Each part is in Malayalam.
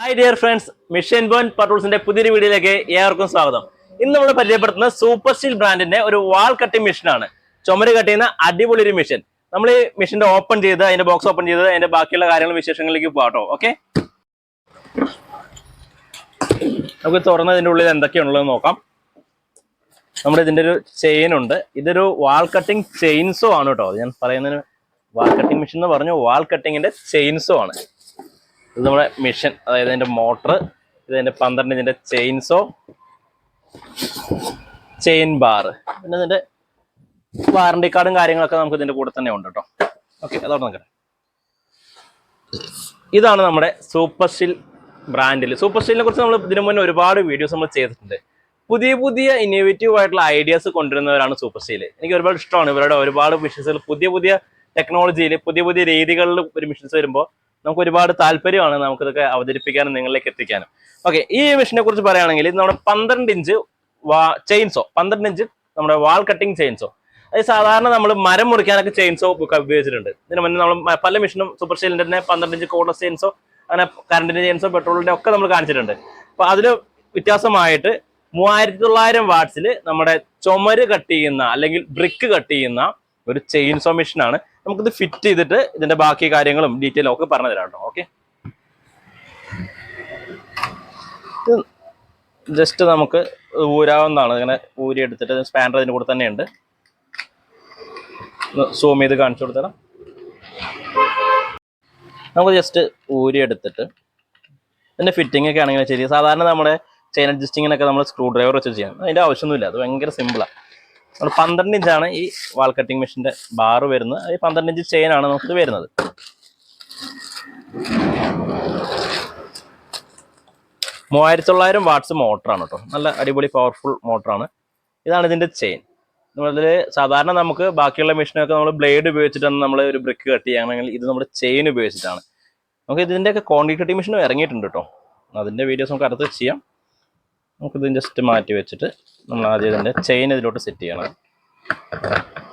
ഹായ് ഡിയർ ഫ്രണ്ട്സ്, മിഷൻ ബോൺ പട്ടൂൾസിന്റെ പുതിയൊരു വീഡിയോയിലേക്ക് ഏവർക്കും സ്വാഗതം. ഇന്ന് നമ്മൾ പരിചയപ്പെടുത്തുന്ന സൂപ്പർ സ്റ്റീൽ ബ്രാൻഡിന്റെ ഒരു വാൾ കട്ടിംഗ് മെഷീനാണ്. ചുമര് കട്ട് ചെയ്യുന്ന അടിപൊളി ഒരു മെഷീൻ. നമ്മൾ ഈ മെഷീന്റെ ഓപ്പൺ ചെയ്ത് അതിന്റെ ബോക്സ് ഓപ്പൺ ചെയ്ത് അതിന്റെ ബാക്കിയുള്ള കാര്യങ്ങളും വിശേഷങ്ങളിലേക്ക് പോകട്ടോ. ഓക്കെ, നമുക്ക് തുറന്നതിന്റെ ഉള്ളിൽ എന്തൊക്കെയാണുള്ളത് നോക്കാം. നമ്മുടെ ഇതിന്റെ ഒരു ചെയിൻ ഉണ്ട്. ഇതൊരു വാൾ കട്ടിംഗ് ചെയിൻസോ ആണ് കേട്ടോ. ഞാൻ പറയുന്നതിന് വാൾ കട്ടിംഗ് മെഷീൻ എന്ന് പറഞ്ഞു, വാൾ കട്ടിങ്ങിന്റെ ചെയിൻസോ ആണ്. ഇത് നമ്മുടെ മെഷീൻ, അതായത് അതിന്റെ മോട്ടർ, ഇതിന്റെ 12 ഇഞ്ചിന്റെ ചെയിൻസോ, ചെയിൻ ബാർ, പിന്നെ ഇതിന്റെ വാറണ്ടി കാർഡും കാര്യങ്ങളൊക്കെ നമുക്ക് ഇതിന്റെ കൂടെ തന്നെ ഉണ്ട് കേട്ടോ. ഓക്കെ, അതോടെ നോക്കട്ടെ. ഇതാണ് നമ്മുടെ സൂപ്പർ സ്റ്റീൽ ബ്രാൻഡിൽ. സൂപ്പർ സ്റ്റീലിനെ കുറിച്ച് നമ്മൾ ഇതിനു മുന്നേ ഒരുപാട് വീഡിയോസ് നമ്മൾ ചെയ്തിട്ടുണ്ട്. പുതിയ പുതിയ ഇന്നോവേറ്റീവ് ആയിട്ടുള്ള ഐഡിയാസ് കൊണ്ടുവരുന്നവരാണ് സൂപ്പർ സ്റ്റീൽ. എനിക്ക് ഒരുപാട് ഇഷ്ടമാണ് ഇവരുടെ ഒരുപാട് മെഷീൻസുകൾ. പുതിയ പുതിയ ടെക്നോളജിയിൽ പുതിയ പുതിയ രീതികളിൽ ഒരു മെഷീൻസ് വരുമ്പോൾ നമുക്ക് ഒരുപാട് താല്പര്യമാണ് നമുക്കിതൊക്കെ അവതരിപ്പിക്കാനും നിങ്ങളിലേക്ക് എത്തിക്കാനും. ഓക്കെ, ഈ മെഷീനെ കുറിച്ച് പറയുകയാണെങ്കിൽ ഇത് നമ്മുടെ 12 ഇഞ്ച് ചെയിൻസോ, 12 ഇഞ്ച് നമ്മുടെ വാൾ കട്ടിംഗ് ചെയിൻസോ. അത് സാധാരണ നമ്മൾ മരം മുറിക്കാനൊക്കെ ചെയിൻസോ ഉപയോഗിച്ചിട്ടുണ്ട്. ഇതിന് മുന്നേ നമ്മൾ പല മെഷീനും സൂപ്പർ സ്റ്റീലിന്റെ തന്നെ 12 ഇഞ്ച് കോർഡ്ലെസ് ചെയിൻസോ, അങ്ങനെ കറണ്ടിന്റെ ചെയിൻസോ പെട്രോളിന്റെ ഒക്കെ നമ്മൾ കാണിച്ചിട്ടുണ്ട്. അപ്പൊ അതിൽ വ്യത്യാസമായിട്ട് 3900 വാട്ട്സിൽ നമ്മുടെ ചുമര് കട്ട് ചെയ്യുന്ന അല്ലെങ്കിൽ ബ്രിക്ക് കട്ട് ചെയ്യുന്ന ഒരു ചെയിൻസോ മെഷീനാണ്. നമുക്കിത് ഫിറ്റ് ചെയ്തിട്ട് ഇതിന്റെ ബാക്കി കാര്യങ്ങളും ഡീറ്റെയിലും ഒക്കെ പറഞ്ഞു തരാം കേട്ടോ. ഓക്കെ, ജസ്റ്റ് നമുക്ക് ഊരാവുന്നതാണ്. ഇങ്ങനെ ഊരി എടുത്തിട്ട് സ്പാൻഡർ ഇതിന്റെ കൂടെ തന്നെ ഉണ്ട്. സൂം ചെയ്ത് കാണിച്ചു കൊടുത്തരാം. നമുക്ക് ജസ്റ്റ് ഊരി എടുത്തിട്ട് ഇതിന്റെ ഫിറ്റിംഗ് ഒക്കെ ആണെങ്കിൽ ശരി, സാധാരണ നമ്മുടെ ചെയിൻ അഡ്ജസ്റ്റിങ്ങിനൊക്കെ നമ്മൾ സ്ക്രൂ ഡ്രൈവർ വെച്ച് ചെയ്യണം. അതിന്റെ ആവശ്യമൊന്നുമില്ല, അത് ഭയങ്കര സിമ്പിളാണ്. 12 ഇഞ്ചാണ് ഈ വാൾ കട്ടിംഗ് മെഷീന്റെ ബാർ വരുന്നത്. ഈ 12 ഇഞ്ച് ചെയിനാണ് നമുക്കിത് വരുന്നത്. 3900 വാട്ട്സ് മോട്ടറാണ് കേട്ടോ. നല്ല അടിപൊളി പവർഫുൾ മോട്ടറാണ്. ഇതാണ് ഇതിന്റെ ചെയിൻ. നമ്മളിൽ സാധാരണ നമുക്ക് ബാക്കിയുള്ള മെഷീനൊക്കെ നമ്മൾ ബ്ലേഡ് ഉപയോഗിച്ചിട്ടാണ് നമ്മൾ ഒരു ബ്രിക്ക് കട്ട് ചെയ്യുകയാണെങ്കിൽ ഇത് നമ്മുടെ ചെയിൻ ഉപയോഗിച്ചിട്ടാണ്. നമുക്ക് ഇതിൻ്റെയൊക്കെ കോൺക്രീറ്റ് കട്ടിംഗ് മെഷീനും ഇറങ്ങിയിട്ടുണ്ട് കേട്ടോ. അതിന്റെ വീഡിയോസ് നമുക്ക് അടുത്ത് ചെയ്യാം. നമുക്കിത് ജസ്റ്റ് മാറ്റി വെച്ചിട്ട് നമ്മൾ ആദ്യം ഇതിൻ്റെ ചെയിൻ ഇതിലോട്ട് സെറ്റ് ചെയ്യണം.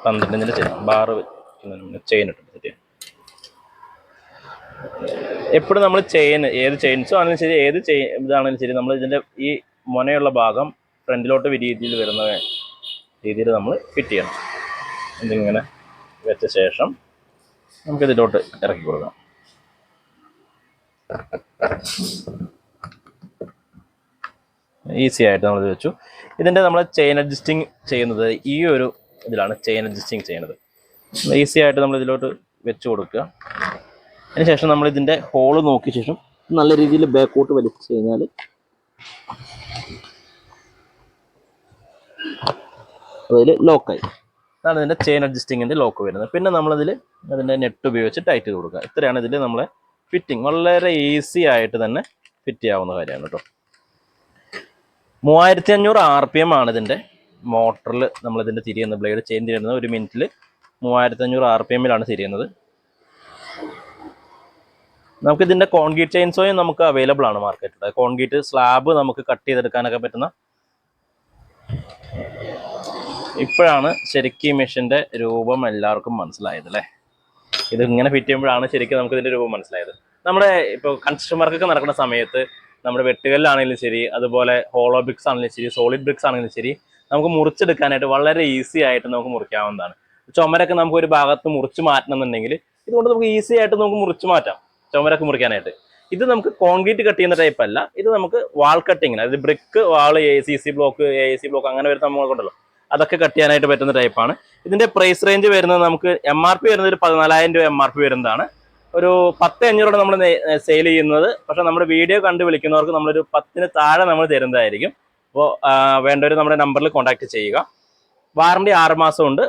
12 ഇഞ്ചിൻ്റെ ചെയിൻ ബാർ ചെയിൻ ഇട്ടിട്ട് സെറ്റ് ചെയ്യണം. എപ്പോഴും നമ്മൾ ചെയിൻ, ഏത് ചെയിൻസോ ആണെങ്കിലും ശരി, ഏത് ഇതാണെങ്കിലും ശരി, നമ്മൾ ഇതിൻ്റെ ഈ മുനയുള്ള ഭാഗം ഫ്രണ്ടിലോട്ട് രീതിയിൽ വരുന്ന രീതിയിൽ നമ്മൾ ഫിറ്റ് ചെയ്യണം. ഇതിങ്ങനെ വെച്ച ശേഷം നമുക്കിതിലോട്ട് ഇറക്കി കൊടുക്കാം. ഈസി ആയിട്ട് നമ്മളിത് വെച്ചു. ഇതിൻ്റെ നമ്മൾ ചെയിൻ അഡ്ജസ്റ്റിങ് ചെയ്യുന്നത് ഈ ഒരു ഇതിലാണ് ചെയിൻ അഡ്ജസ്റ്റിങ് ചെയ്യുന്നത്. ഈസി ആയിട്ട് നമ്മൾ ഇതിലോട്ട് വെച്ച് കൊടുക്കുക. അതിനുശേഷം നമ്മൾ ഇതിൻ്റെ ഹോള് നോക്കിയ ശേഷം നല്ല രീതിയിൽ ബാക്കോട്ട് വലിച്ചു കഴിഞ്ഞാൽ അതിൽ ലോക്കായി. അതാണ് ഇതിൻ്റെ ചെയിൻ അഡ്ജസ്റ്റിങ്ങിൻ്റെ ലോക്ക് വരുന്നത്. പിന്നെ നമ്മളതിൽ അതിൻ്റെ നെറ്റ് ഉപയോഗിച്ച് ടൈറ്റ് ചെയ്ത് കൊടുക്കുക. ഇത്രയാണ് ഇതിൽ നമ്മളെ ഫിറ്റിംഗ്. വളരെ ഈസി ആയിട്ട് തന്നെ ഫിറ്റ് ചെയ്യാവുന്ന കാര്യമാണ് കേട്ടോ. 3500 RPM ആണ് ഇതിൻ്റെ മോട്ടറിൽ നമ്മളിതിൻ്റെ തിരിയുന്ന ബ്ലേഡ് ചെയിൻ തിരിയുന്നത്. ഒരു മിനിറ്റിൽ 3500 RPM തിരിയുന്നത്. നമുക്കിതിൻ്റെ കോൺക്രീറ്റ് ചെയിൻസോയും നമുക്ക് അവൈലബിൾ ആണ് മാർക്കറ്റിൽ. കോൺക്രീറ്റ് സ്ലാബ് നമുക്ക് കട്ട് ചെയ്തെടുക്കാനൊക്കെ പറ്റുന്ന. ഇപ്പോഴാണ് ശരിക്കും ഈ മെഷീൻ്റെ രൂപം എല്ലാവർക്കും മനസ്സിലായത് അല്ലേ. ഇത് ഇങ്ങനെ ഫിറ്റ് ചെയ്യുമ്പോഴാണ് ശരിക്കും നമുക്ക് ഇതിൻ്റെ രൂപം മനസ്സിലായത്. നമ്മുടെ ഇപ്പോൾ കൺസ്ട്രക്ഷൻ വർക്കൊക്കെ നടക്കുന്ന സമയത്ത് നമ്മുടെ വെട്ടുകല്ലാണെങ്കിലും ശരി, അതുപോലെ ഹോളോ ബ്രിക്സ് ആണെങ്കിലും ശരി, സോളിഡ് ബ്രിക്സ് ആണെങ്കിലും ശരി, നമുക്ക് മുറിച്ചെടുക്കാനായിട്ട് വളരെ ഈസി ആയിട്ട് നമുക്ക് മുറിക്കാവുന്നതാണ്. ചുമരൊക്കെ നമുക്ക് ഒരു ഭാഗത്ത് മുറിച്ച് മാറ്റണം എന്നുണ്ടെങ്കിൽ ഇതുകൊണ്ട് നമുക്ക് ഈസി ആയിട്ട് നമുക്ക് മുറിച്ച് മാറ്റാം ചുമരൊക്കെ മുറിക്കാനായിട്ട്. ഇത് നമുക്ക് കോൺക്രീറ്റ് കട്ട് ചെയ്യുന്ന ടൈപ്പ് അല്ല, ഇത് നമുക്ക് വാൾ കട്ടിങ്ങിന്, അതായത് ബ്രിക്ക്, വാൾ, ACC ബ്ലോക്ക്, AAC ബ്ലോക്ക് അങ്ങനെ വരുന്ന സംഭവങ്ങളുണ്ടല്ലോ, അതൊക്കെ കട്ട് ചെയ്യാനായിട്ട് പറ്റുന്ന ടൈപ്പാണ്. ഇതിന്റെ പ്രൈസ് റേഞ്ച് വരുന്നത് നമുക്ക് MRP വരുന്നത് ഒരു 14,000 രൂപ MRP വരുന്നതാണ്. ഒരു 10,500 നമ്മൾ സെയിൽ ചെയ്യുന്നത്. പക്ഷെ നമ്മുടെ വീഡിയോ കണ്ട് വിളിക്കുന്നവർക്ക് നമ്മളൊരു 10-ന് താഴെ നമ്മൾ തരുന്നതായിരിക്കും. അപ്പോൾ വേണ്ടവർ നമ്മുടെ നമ്പറിൽ കോൺടാക്ട് ചെയ്യുക. വാറണ്ടി 6 മാസം ഉണ്ട്.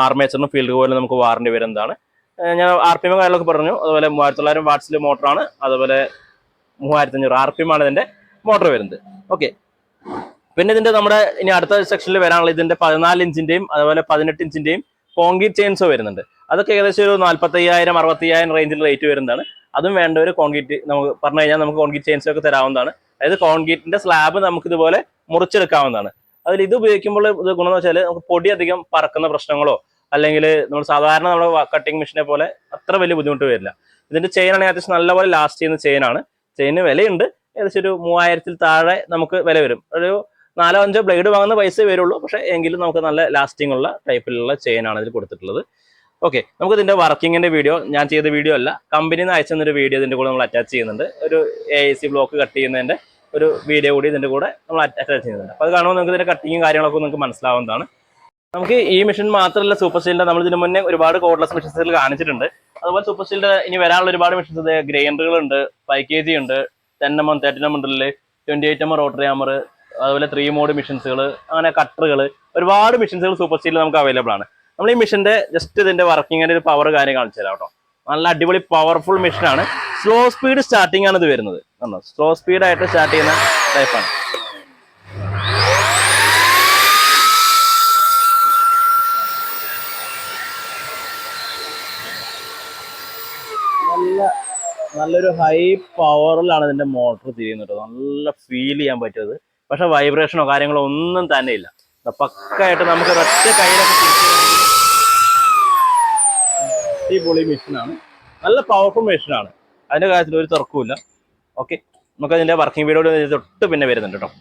ആർമേച്ചറിനും ഫീൽഡ് കോയിലും നമുക്ക് വാറണ്ടി വരുന്നതാണ്. ഞാൻ RPM കാര്യങ്ങളൊക്കെ പറഞ്ഞു. അതുപോലെ 3900 വാട്ട്സിൽ മോട്ടറാണ്. അതുപോലെ 3500 RPM ആണ് ഇതിന്റെ മോട്ടർ വരുന്നത്. ഓക്കെ, പിന്നെ ഇതിന്റെ നമ്മുടെ ഇനി അടുത്ത സെക്ഷനിൽ വരാനുള്ള ഇതിന്റെ 14 ഇഞ്ചിന്റെയും അതുപോലെ 18 ഇഞ്ചിന്റെയും കോൺക്രീറ്റ് ചെയിൻസോ വരുന്നുണ്ട്. അതൊക്കെ ഏകദേശം ഒരു 45,000 60,000 റേഞ്ചിൽ റേറ്റ് വരുന്നതാണ്. അതും വേണ്ടവർ കോൺക്രീറ്റ് നമുക്ക് പറഞ്ഞു കഴിഞ്ഞാൽ നമുക്ക് കോൺക്രീറ്റ് ചെയിൻസോ ഒക്കെ തരാവുന്നതാണ്. അതായത് കോൺക്രീറ്റിന്റെ സ്ലാബ് നമുക്ക് ഇതുപോലെ മുറിച്ചെടുക്കാവുന്നതാണ്. അതിൽ ഇത് ഉപയോഗിക്കുമ്പോൾ ഇത് ഗുണമെന്ന് വെച്ചാൽ നമുക്ക് പൊടി അധികം പറക്കുന്ന പ്രശ്നങ്ങളോ അല്ലെങ്കിൽ നമ്മൾ സാധാരണ നമ്മുടെ കട്ടിംഗ് മെഷീനെ പോലെ അത്ര വലിയ ബുദ്ധിമുട്ട് വരില്ല. ഇതിന്റെ ചെയിൻ ആണെങ്കിൽ അത്യാവശ്യം നല്ലപോലെ ലാസ്റ്റ് ചെയ്യുന്ന ചെയിനാണ്. ചെയിന് വിലയുണ്ട്, ഏകദേശം ഒരു 3000 താഴെ നമുക്ക് വില വരും. ഒരു 4-5 ബ്ലേഡ് വാങ്ങുന്ന പൈസ വരുള്ളൂ. പക്ഷേ എങ്കിലും നമുക്ക് നല്ല ലാസ്റ്റിംഗ് ഉള്ള ടൈപ്പിലുള്ള ചെയിനാണ് ഇതിൽ കൊടുത്തിട്ടുള്ളത്. ഓക്കെ, നമുക്ക് ഇതിന്റെ വർക്കിങ്ങിന്റെ വീഡിയോ ഞാൻ ചെയ്ത വീഡിയോ അല്ല, കമ്പനിയിൽ നിന്ന് അയച്ചെന്നൊരു വീഡിയോ ഇതിന്റെ കൂടെ നമ്മൾ അറ്റാച്ച് ചെയ്യുന്നുണ്ട്. ഒരു AIC ബ്ലോക്ക് കട്ട് ചെയ്യുന്നതിന്റെ ഒരു വീഡിയോ കൂടി ഇതിന്റെ കൂടെ നമ്മൾ അറ്റാച്ച് ചെയ്യുന്നുണ്ട്. അപ്പോൾ അത് കാണുമ്പോൾ നിങ്ങൾക്ക് ഇതിന്റെ കട്ടിങ്ങും കാര്യങ്ങളൊക്കെ നിങ്ങൾക്ക് മനസ്സിലാവുന്നതാണ്. നമുക്ക് ഈ മെഷീൻ മാത്രമല്ല, സൂപ്പർ സ്റ്റീലിന്റെ നമ്മൾ ഇതിന് മുന്നേ ഒരുപാട് കോഡ്ലെസ് മെഷീൻസുകൾ കാണിച്ചിട്ടുണ്ട്. അതുപോലെ സൂപ്പർ സ്റ്റീലിന്റെ ഇനി വരാനുള്ള ഒരുപാട് മെഷീൻസ്, ഗ്രൈൻഡറുകളുണ്ട്, 5 kg ഉണ്ട്, 10mm 30mm drill, 28mm rotary hammer, അതുപോലെ 3 മോഡ് മെഷീൻസുകൾ, അങ്ങനെ കട്ടറുകൾ, ഒരുപാട് മെഷീൻസുകൾ സൂപ്പർ സ്റ്റീലിൽ നമുക്ക് അവൈലബിൾ ആണ്. നമ്മൾ ഈ മെഷീന്റെ ജസ്റ്റ് ഇതിന്റെ വർക്കിങ്ങിന്റെ ഒരു പവർ കാര്യം കാണിച്ചു തരാം കേട്ടോ. നല്ല അടിപൊളി പവർഫുൾ മെഷീനാണ്. സ്ലോ സ്പീഡ് സ്റ്റാർട്ടിംഗ് ആണ് ഇത് വരുന്നത്. സ്ലോ സ്പീഡായിട്ട് സ്റ്റാർട്ട് ചെയ്യുന്ന ടൈപ്പാണ്. നല്ലൊരു ഹൈ പവറിലാണ് ഇതിന്റെ മോട്ടർ തിരിയുന്നത്. നല്ല ഫീൽ ചെയ്യാൻ പറ്റുന്നത്. പക്ഷെ വൈബ്രേഷനോ കാര്യങ്ങളോ ഒന്നും തന്നെ ഇല്ല. പക്കായിട്ട് നമുക്ക് ഒറ്റ കയ്യിലൊക്കെ അടിപൊളി മെഷീനാണ്. നല്ല പവർഫുൾ മെഷീനാണ്. അതിന്റെ കാര്യത്തിൽ ഒരു തർക്കമില്ല. ഓക്കെ, നമുക്ക് അതിന്റെ വർക്കിംഗ് വീഡിയോ തൊട്ട് പിന്നെ വരുന്നുണ്ട് കേട്ടോ.